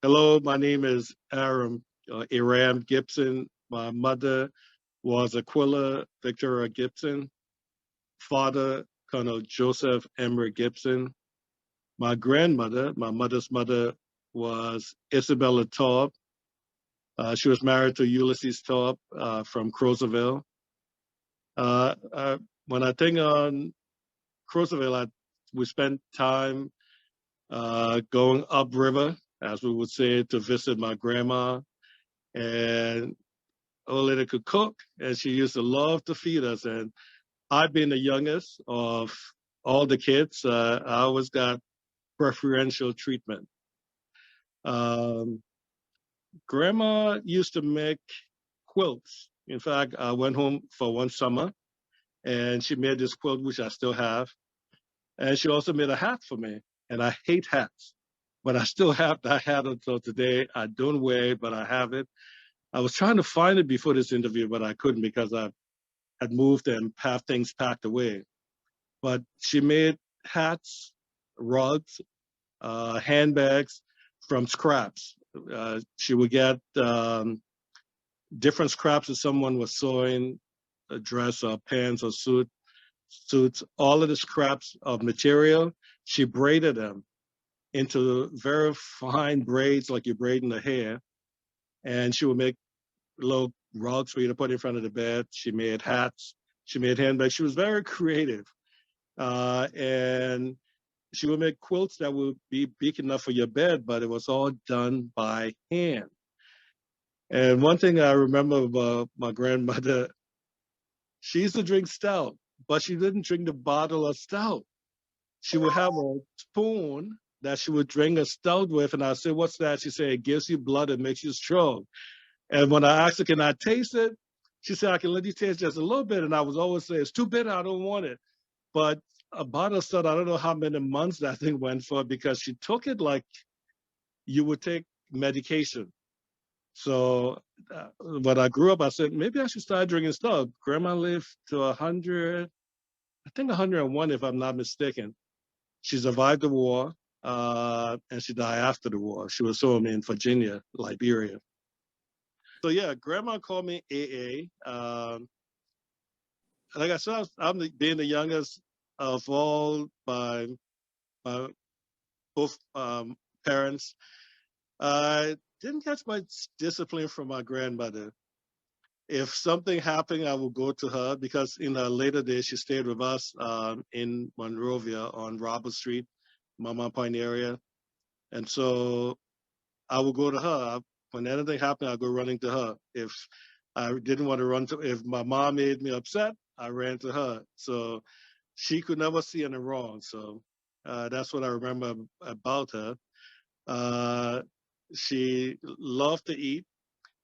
Hello, my name is Aram Gibson. My mother was Aquila Victoria Gibson, father Colonel Joseph Emery Gibson. My grandmother, my mother's mother, was Isabella Thorpe. She was married to Ulysses Thorpe from Crozierville. Uh, uh, when I think on Crozierville, we spent time going upriver, as we would say, to visit my grandma. And old lady could cook, and she used to love to feed us. And I, being the youngest of all the kids, I always got preferential treatment. Um, Grandma used to make quilts. In fact, I went home for one summer, and she made this quilt, which I still have. And she also made a hat for me. And I hate hats, but I still have that hat until today. I don't wear it, but I have it. I was trying to find it before this interview, but I couldn't because I had moved and have things packed away. But she made hats, rugs, handbags from scraps. She would get different scraps if someone was sewing a dress or pants or suits, all of the scraps of material, she braided them into very fine braids like you braid in the hair. And she would make little rugs for you to put in front of the bed. She made hats. She made handbags. She was very creative. And she would make quilts that would be big enough for your bed, but it was all done by hand. And one thing I remember about my grandmother, she used to drink stout, but she didn't drink the bottle of stout. She would have a spoon that she would drink a stout with, and I said, "What's that?" She said, "It gives you blood, it makes you strong." And when I asked her, "Can I taste it?" She said, "I can let you taste just a little bit." And I was always saying, "It's too bitter, I don't want it." But about a sudden, I don't know how many months that thing went for because she took it like you would take medication. So when I grew up, I said, maybe I should start drinking stuff. Grandma lived to 100, I think 101, if I'm not mistaken. She survived the war, and she died after the war. She was home in Virginia, Liberia. So yeah, Grandma called me AA. Like I said, being the youngest of all my both parents. I didn't catch much discipline from my grandmother. If something happened, I would go to her because in her later days, she stayed with us in Monrovia on Robert Street, Mama Point area. And so I would go to her. When anything happened, I'd go running to her. If I didn't want to run to, if my mom made me upset, I ran to her. So she could never see anything wrong. So that's what I remember about her. Uh, she loved to eat.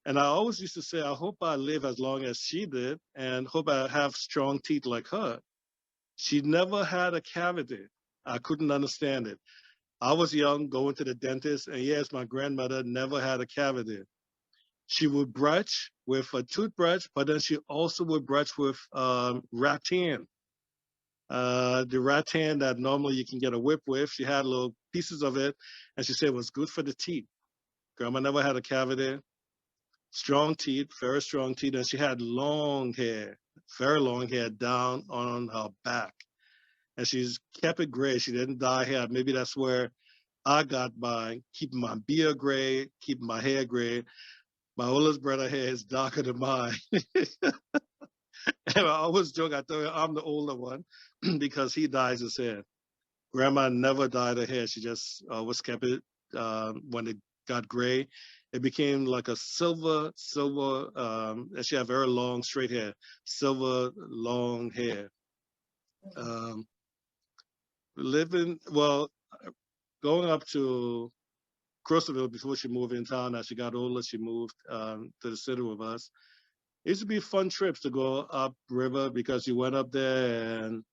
And I always used to say, I hope I live as long as she did and hope I have strong teeth like her. She never had a cavity. I couldn't understand it. I was young, going to the dentist, and yes, my grandmother never had a cavity. She would brush with a toothbrush, but then she also would brush with rattan. The rattan that normally you can get a whip with. She had little pieces of it, and she said it was good for the teeth. Grandma never had a cavity. Strong teeth, very strong teeth, and she had long hair, very long hair down on her back. And she's kept it gray. She didn't dye hair. Maybe that's where I got mine, keeping my beard gray, keeping my hair gray. My oldest brother hair is darker than mine. And I always joke, I tell you, I'm the older one because he dyes his hair. Grandma never dyed her hair. She just always kept it when it got gray. It became like a silver, and she had very long, straight hair, silver, long hair. Um, well, going up to Crozierville before she moved in town. As she got older, she moved to the city with us. It used to be fun trips to go up river because you went up there and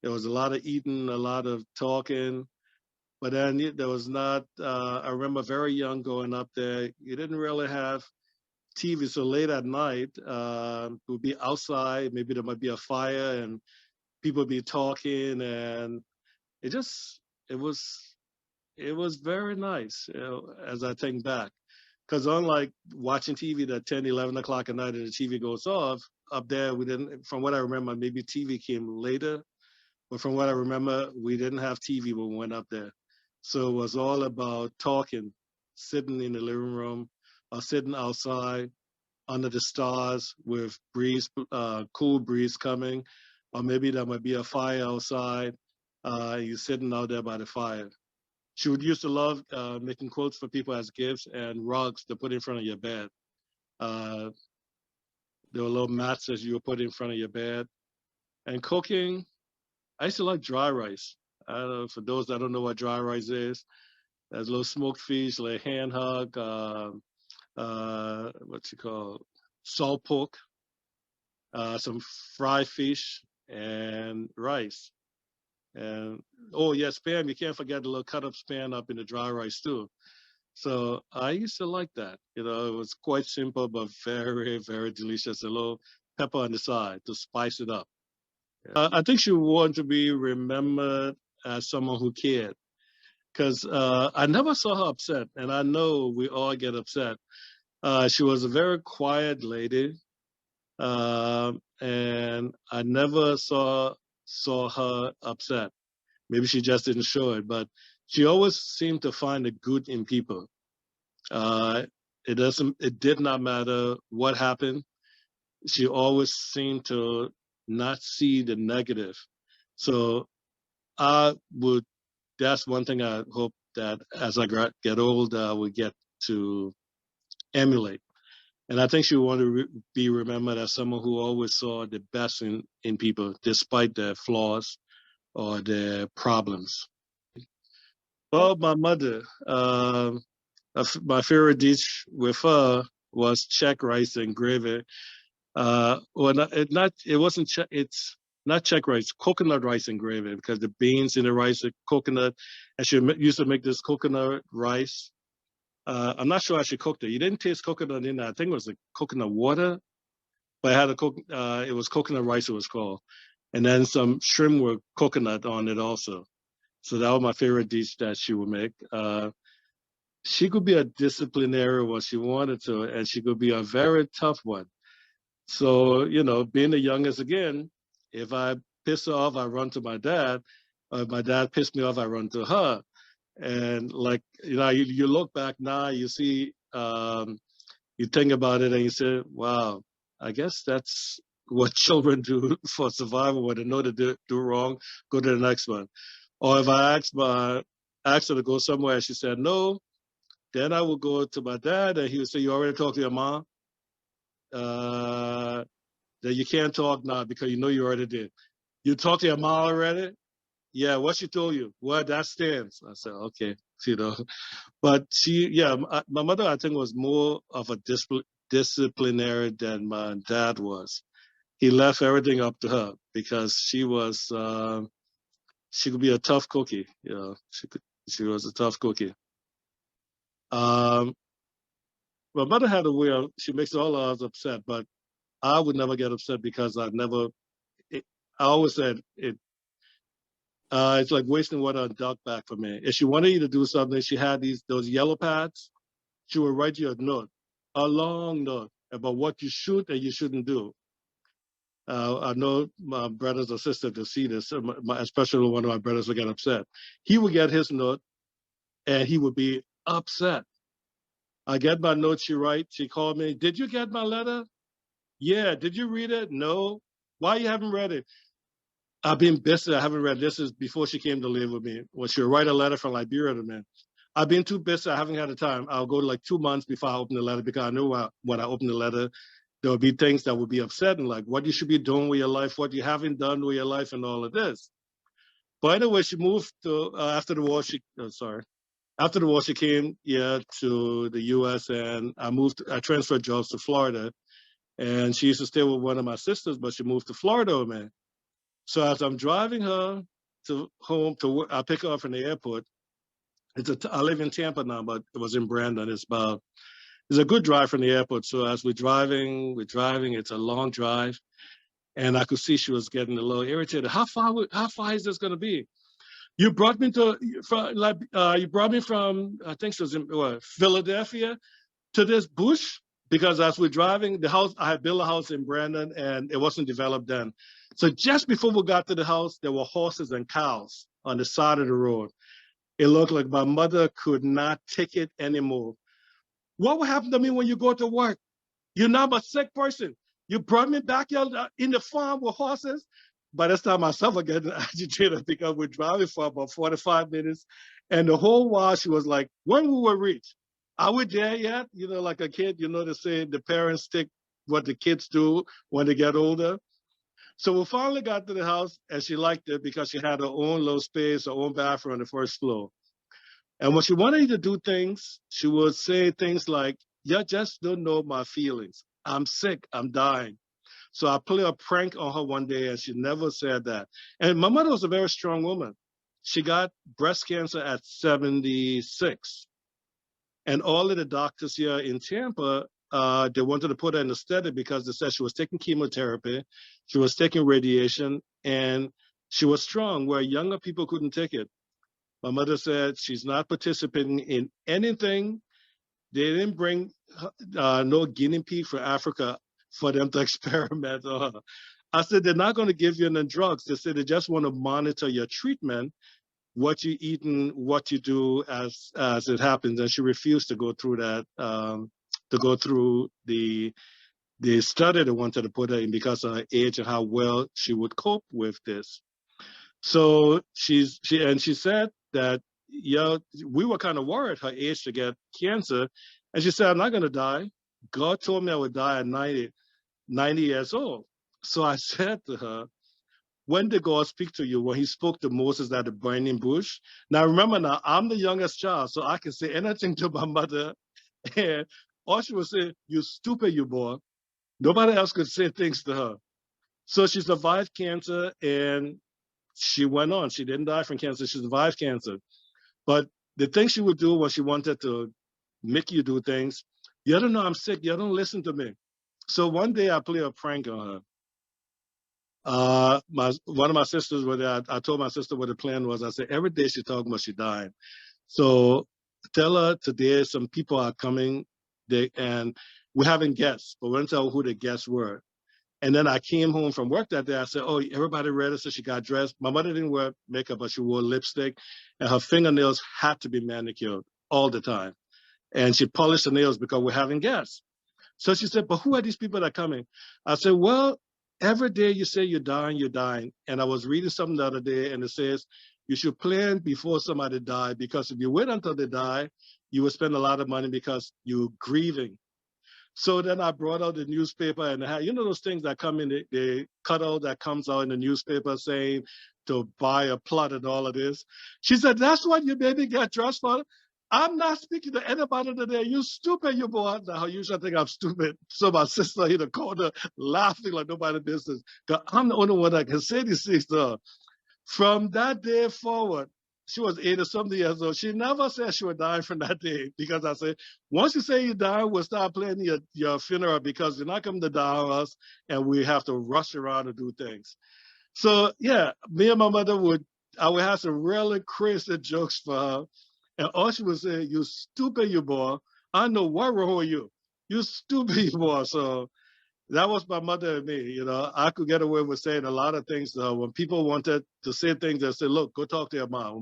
there was a lot of eating, a lot of talking. But then there was not, I remember very young going up there. You didn't really have TV. So late at night, it would be outside. Maybe there might be a fire and people would be talking. And it just, it was it was very nice, as I think back. Because unlike watching TV at 10, 11 o'clock at night and the TV goes off, up there, we didn't, from what I remember, maybe TV came later, but from what I remember, we didn't have TV when we went up there. So it was all about talking, sitting in the living room or sitting outside under the stars with breeze, cool breeze coming, or maybe there might be a fire outside. You're sitting out there by the fire. She would used to love making quotes for people as gifts and rugs to put in front of your bed. Uh, there were little mats that you would put in front of your bed. And cooking, I used to like dry rice. I don't know, for those that don't know what dry rice is, there's a little smoked fish, like hand hog, what's it called? Salt pork, some fried fish, and rice. And oh yeah, spam. You can't forget the little cut up spam up in the dry rice too. So I used to like that. You know, it was quite simple but very, very delicious. A little pepper on the side to spice it up. I think she wanted to be remembered as someone who cared. Because I never saw her upset, and I know we all get upset. She was a very quiet lady, and I never saw her upset. Maybe she just didn't show it, but she always seemed to find the good in people. Uh, it did not matter what happened. She always seemed to not see the negative. So I would, that's one thing I hope that as I get older, I would get to emulate. And I think she would want to be remembered as someone who always saw the best in people, despite their flaws or their problems. Well, my mother, my favorite dish with her was check rice and gravy. Well, it wasn't it's not check rice, coconut rice and gravy, because the beans in the rice are coconut, and she used to make this coconut rice. I'm not sure how she cooked it. You didn't taste coconut in there. I think it was like coconut water, but it had it was coconut rice. It was called, and then some shrimp with coconut on it also. So that was my favorite dish that she would make. She could be a disciplinarian when she wanted to, and she could be a very tough one. So, you know, being the youngest again, if I piss her off, I run to my dad. If my dad pissed me off, I run to her. And like, you know, you look back now, you see, you think about it and you say, wow, I guess that's what children do for survival. When they know to do wrong, go to the next one. Or if I asked her to go somewhere and she said no, then I would go to my dad and he would say, you already talked to your mom? That you can't talk now because you know you already did. You talked to your mom already? Yeah, what she told you? Well, that stands. I said, okay, you know. But my mother, I think, was more of a disciplinary than my dad was. He left everything up to her because she could be a tough cookie. You know, she was a tough cookie. Um, my mother had a way of, she makes all of us upset, but I would never get upset because I always said it's like wasting water on duck back for me. If she wanted you to do something, she had those yellow pads. She would write you a note, a long note about what you should and you shouldn't do. I know my brothers or sisters to see this, especially one of my brothers would get upset. He would get his note and he would be upset. I get my note she writes. She called me, did you get my letter? Yeah. Did you read it? No. Why you haven't read it? I've been busy. I haven't read. This is before she came to live with me. When she would write a letter from Liberia to me. I've been too busy. I haven't had the time. I'll go like 2 months before I open the letter because I knew when I open the letter, there would be things that would be upsetting, like what you should be doing with your life, what you haven't done with your life, and all of this. But anyway, she moved to after the war. After the war, she came to the U.S. and I transferred jobs to Florida, and she used to stay with one of my sisters, but she moved to Florida with me. So as I'm driving her to home I pick her up from the airport. I live in Tampa now, but it was in Brandon. It's a good drive from the airport. So as we're driving, it's a long drive. And I could see she was getting a little irritated. How far is this going to be? You brought me you brought me from, I think it was in Philadelphia to this bush, because as we're driving the house, I had built a house in Brandon and it wasn't developed then. So just before we got to the house, there were horses and cows on the side of the road. It looked like my mother could not take it anymore. What would happen to me when you go to work? You're not a sick person. You brought me back in the farm with horses. By this time, myself was getting agitated because we're driving for about 45 minutes. And the whole while, she was like, when we will reach? Are we there yet? You know, like a kid, you know, they say the parents take what the kids do when they get older. So we finally got to the house, and she liked it because she had her own little space, her own bathroom on the first floor. And when she wanted you to do things, she would say things like, you just don't know my feelings. I'm sick. I'm dying. So I played a prank on her one day, and she never said that. And my mother was a very strong woman. She got breast cancer at 76. And all of the doctors here in Tampa, they wanted to put her in anesthetic because they said she was taking chemotherapy, she was taking radiation, and she was strong, where younger people couldn't take it. My mother said she's not participating in anything. They didn't bring no guinea pig from Africa for them to experiment on her. I said, they're not going to give you any drugs. They said they just want to monitor your treatment, what you eat and what you do as it happens. And she refused to go through that, to go through the study they wanted to put her in because of her age and how well she would cope with this. So she said that, yeah, we were kind of worried her age to get cancer. And she said, I'm not going to die. God told me I would die at 90 years old. So I said to her, when did God speak to you? When he spoke to Moses at the burning bush. Now, remember now, I'm the youngest child, so I can say anything to my mother. And all she would say, you stupid, you boy. Nobody else could say things to her. So she survived cancer, and she went on. She didn't die from cancer. She survived cancer. But the thing she would do when she wanted to make you do things, you don't know I'm sick. You don't listen to me. So one day I played a prank on her. One of my sisters, I told my sister what the plan was. I said, every day she talking about she dying. So tell her today some people are coming, and we're having guests, but we don't tell her who the guests were. And then I came home from work that day. I said, oh, everybody ready? So she got dressed. My mother didn't wear makeup, but she wore lipstick, and her fingernails had to be manicured all the time. And she polished her nails because we're having guests. So she said, but who are these people that are coming? I said, well, every day you say you're dying, you're dying. And I was reading something the other day, and it says, you should plan before somebody dies, because if you wait until they die, you will spend a lot of money because you're grieving. So then I brought out the newspaper, and you know those things that come in, the cutout that comes out in the newspaper saying to buy a plot and all of this. She said, that's what you made me get dressed for? I'm not speaking to anybody today. You stupid, you boy. Now, you should think I'm stupid. So my sister in the corner laughing like nobody business. Because I'm the only one that can say these things to her. From that day forward, she was 80-something years old. She never said she would die from that day, because I said, once you say you die, we'll start planning your funeral, because you're not coming to die on us, and we have to rush around and do things. So yeah, me and my mother I would have some really crazy jokes for her. And all she would say, you stupid, you boy. I know what wrong with you. You stupid, you boy. So that was my mother and me. You know, I could get away with saying a lot of things. When people wanted to say things, they said, look, go talk to your mom,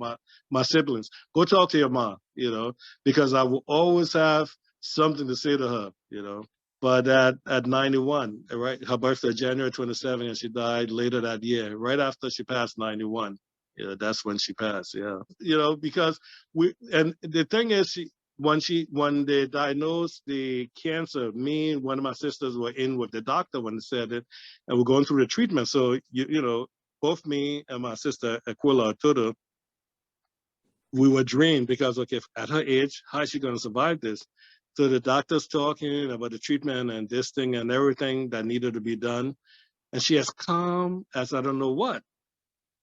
my siblings. Go talk to your mom, you know, because I will always have something to say to her, you know. But at 91, right, her birthday, January 27, and she died later that year, right after she passed 91. Yeah, that's when she passed. Yeah, you know, because and the thing is, when they diagnosed the cancer, me and one of my sisters were in with the doctor when they said it, and we're going through the treatment. So you know, both me and my sister Aquila Tuda, we were dreaming, because okay, at her age, how is she going to survive this? So the doctor's talking about the treatment and this thing and everything that needed to be done, and she as calm as I don't know what.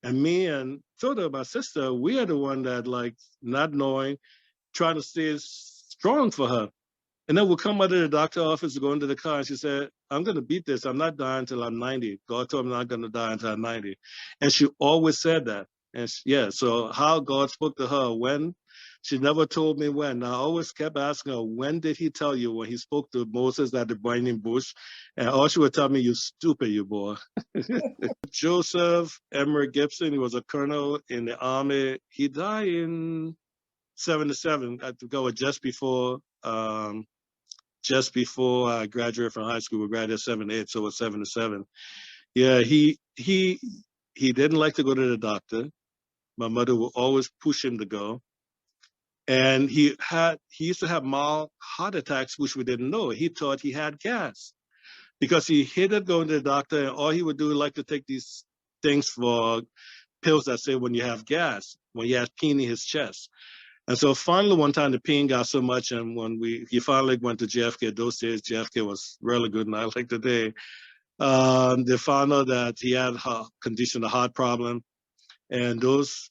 And me and Tuda, my sister, we are the one that, like, not knowing, trying to stay strong for her. And then we'll come out of the doctor's office, go into the car, and she said, I'm going to beat this. I'm not dying until I'm 90. God told me I'm not going to die until I'm 90. And she always said that. And yeah, so how God spoke to her, when, she never told me when. I always kept asking her, when did he tell you? When he spoke to Moses at the burning bush? And all she would tell me, you stupid, you boy. Joseph Emery Gibson, he was a colonel in the army. He died in 77. I think it was just before I graduated from high school. We graduated 78, so it was 77. Yeah, he didn't like to go to the doctor. My mother would always push him to go. And he used to have mild heart attacks, which we didn't know. He thought he had gas because he hated going to the doctor, and all he would do like to take these things for pills that say when you have gas, when he had pain in his chest. And so finally one time the pain got so much, and when he finally went to JFK, those days JFK was really good, not like today. They found out that he had a condition, a heart problem, and those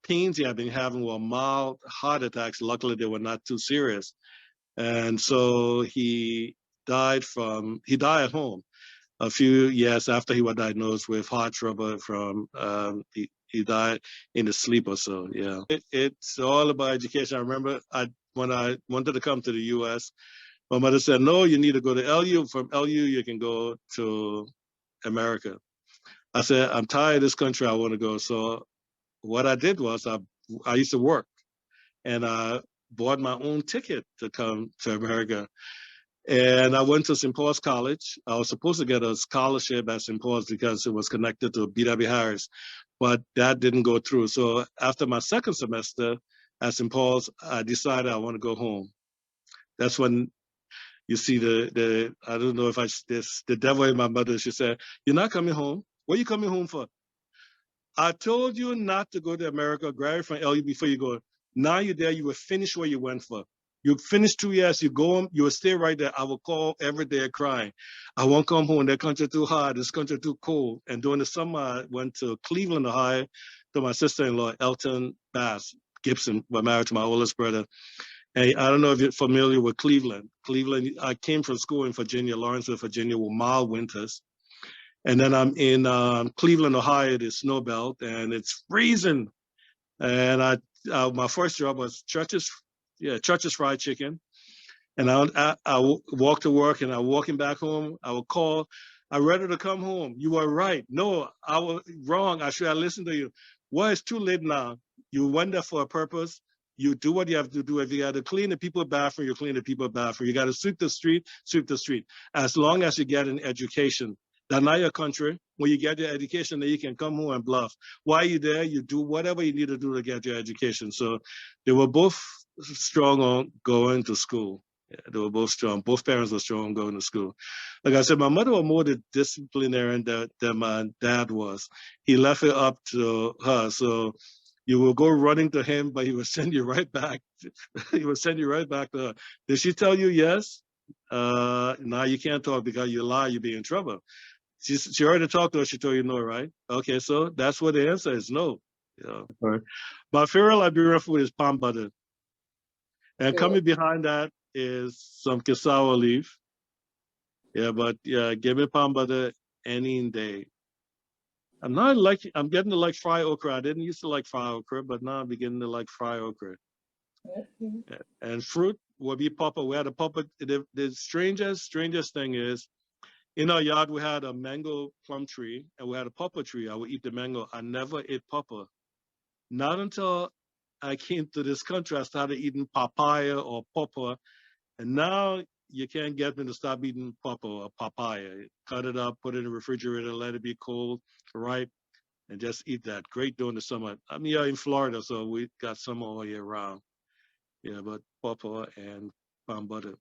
pains he had been having were mild heart attacks. Luckily, they were not too serious. And so he died at home a few years after he was diagnosed with heart trouble he died in his sleep or so. Yeah, it's all about education. I remember when I wanted to come to the U.S., my mother said, no, you need to go to LU. From LU, you can go to America. I said, I'm tired of this country. I want to go. So what I did was I used to work, and I bought my own ticket to come to America. And I went to St. Paul's College. I was supposed to get a scholarship at St. Paul's because it was connected to B.W. Harris, but that didn't go through. So after my second semester at St. Paul's, I decided I want to go home. That's when you see I don't know if the devil in my mother. She said, "You're not coming home. What are you coming home for? I told you not to go to America, graduate from LU before you go. Now you're there, you will finish what you went for. You finish 2 years, you go home, you will stay right there. I will call every day crying. I won't come home. That country too hot, this country too cold." And during the summer, I went to Cleveland, Ohio, to my sister-in-law, Elton Bass Gibson, was married to my oldest brother. And I don't know if you're familiar with Cleveland. Cleveland, I came from school in Virginia, Lawrenceville, Virginia, with mild winters. And then I'm in Cleveland, Ohio, the snow belt, and it's freezing. And my first job was Church's Fried Chicken. And I walk to work, and I walking back home. I would call, "I'm ready to come home." "You were right." "No, I was wrong. I should have listened to you." "Well, it's too late now. You went there for a purpose. You do what you have to do. If you got to clean the people's bathroom, you clean the people's bathroom. You got to sweep the street, sweep the street. As long as you get an education, that's not your country. When you get your education, then you can come home and bluff. While you're there, you do whatever you need to do to get your education. So they were both strong on going to school. Yeah, they were both strong. Both parents were strong going to school. Like I said, my mother was more the disciplinarian than my dad was. He left it up to her. So you will go running to him, but he will send you right back. He will send you right back to her. "Did she tell you yes?" "Now you can't talk because you lie, you'll be in trouble." She already talked to her. She told you no, right? Okay, so that's what the answer is, no. Right. My favorite Liberian food is palm butter. And coming behind that is some cassava leaf. Yeah, but yeah, give me palm butter any day. I'm getting to like fried okra. I didn't used to like fried okra, but now I'm beginning to like fried okra. Yeah. And fruit will be papa. We had a papa. The strangest thing is, in our yard, we had a mango plum tree and we had a papa tree. I would eat the mango. I never ate papa. Not until I came to this country, I started eating papaya or papa. And now you can't get me to stop eating papa or papaya. Cut it up, put it in the refrigerator, let it be cold, ripe, and just eat that. Great during the summer. I'm here in Florida, so we got summer all year round. Yeah, but papa and palm butter.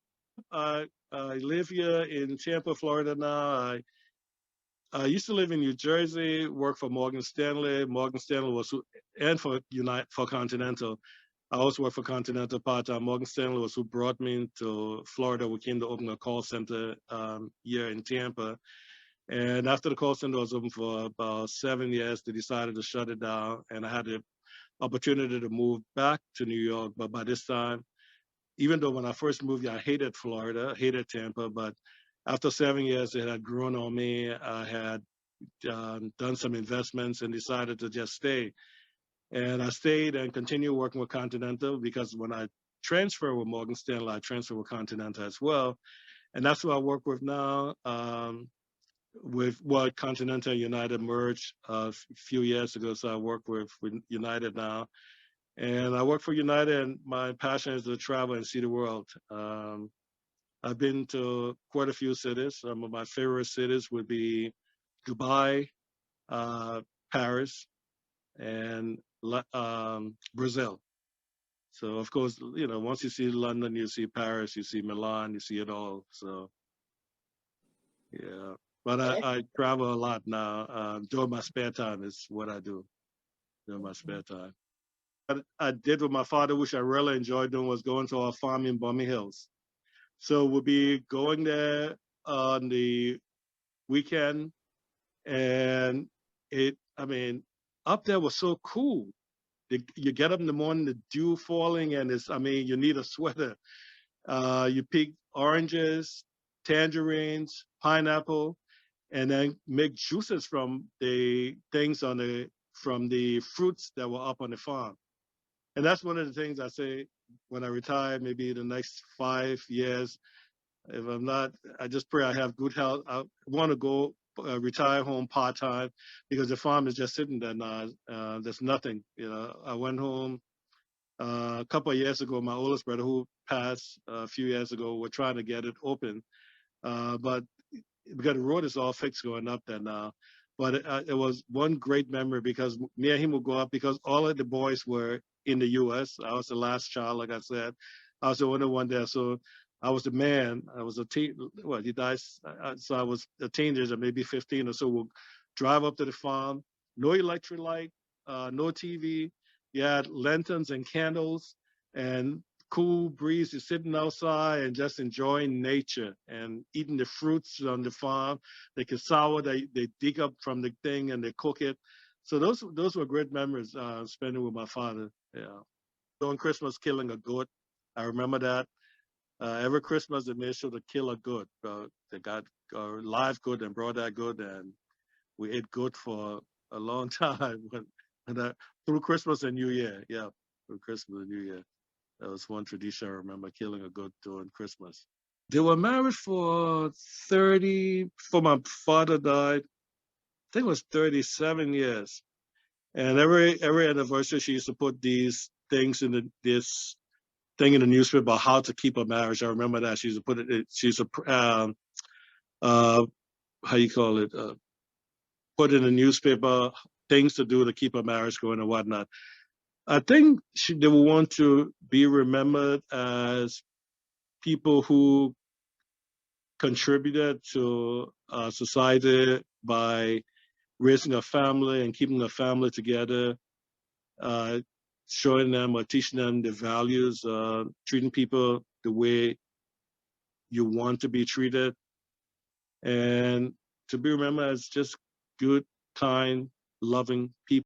I live here in Tampa, Florida now. I used to live in New Jersey, work for Morgan Stanley. Morgan Stanley and for Continental. I also worked for Continental part-time. Morgan Stanley was who brought me to Florida. We came to open a call center here in Tampa. And after the call center was open for about 7 years, they decided to shut it down. And I had the opportunity to move back to New York. But by this time, even though when I first moved, I hated Florida, hated Tampa, but after 7 years, it had grown on me. I had done some investments and decided to just stay. And I stayed and continued working with Continental because when I transferred with Morgan Stanley, I transferred with Continental as well. And that's what I work with now. With what Continental and United merged a few years ago. So I work with United now. And I work for United, and my passion is to travel and see the world. I've been to quite a few cities. Some of my favorite cities would be Dubai, Paris, and Brazil. So of course, once you see London, you see Paris, you see Milan, you see it all. So yeah, but I travel a lot now. During my spare time is what I do during my spare time. I did with my father, which I really enjoyed doing, was going to our farm in Bummy Hills. So we'll be going there on the weekend, and up there was so cool. You get up in the morning, the dew falling, and you need a sweater. You pick oranges, tangerines, pineapple, and then make juices from the fruits that were up on the farm. And that's one of the things I say when I retire, maybe the next 5 years. If I'm not, I just pray I have good health. I want to go retire home part-time because the farm is just sitting there now. There's nothing, I went home a couple of years ago. My oldest brother, who passed a few years ago, we're trying to get it open. But because the road is all fixed going up there now. But it was one great memory because me and him would go up because all of the boys were in the U.S. I was the last child, like I said. I was the only one there. So I was the man. I was a teen. Well, he died. So I was a teenager, maybe 15 or so. We'll drive up to the farm. No electric light, no TV. You had lanterns and candles and cool breeze. You're sitting outside and just enjoying nature and eating the fruits on the farm. The cassava they dig up from the thing and they cook it. So those were great memories spending with my father. Yeah. On Christmas, killing a goat. I remember that. Every Christmas, they made sure to kill a goat. They got a live goat and brought that goat, and we ate goat for a long time through Christmas and New Year. Yeah, through Christmas and New Year. That was one tradition I remember, killing a goat during Christmas. They were married for 30, before my father died. I think it was 37 years. And every anniversary, she used to put these things in this thing in the newspaper about how to keep a marriage. I remember that. She used to put it, she used to, how you call it, put in the newspaper things to do to keep a marriage going and whatnot. I think they will want to be remembered as people who contributed to society by raising a family and keeping a family together, showing them or teaching them the values, treating people the way you want to be treated, and to be remembered as just good, kind, loving people.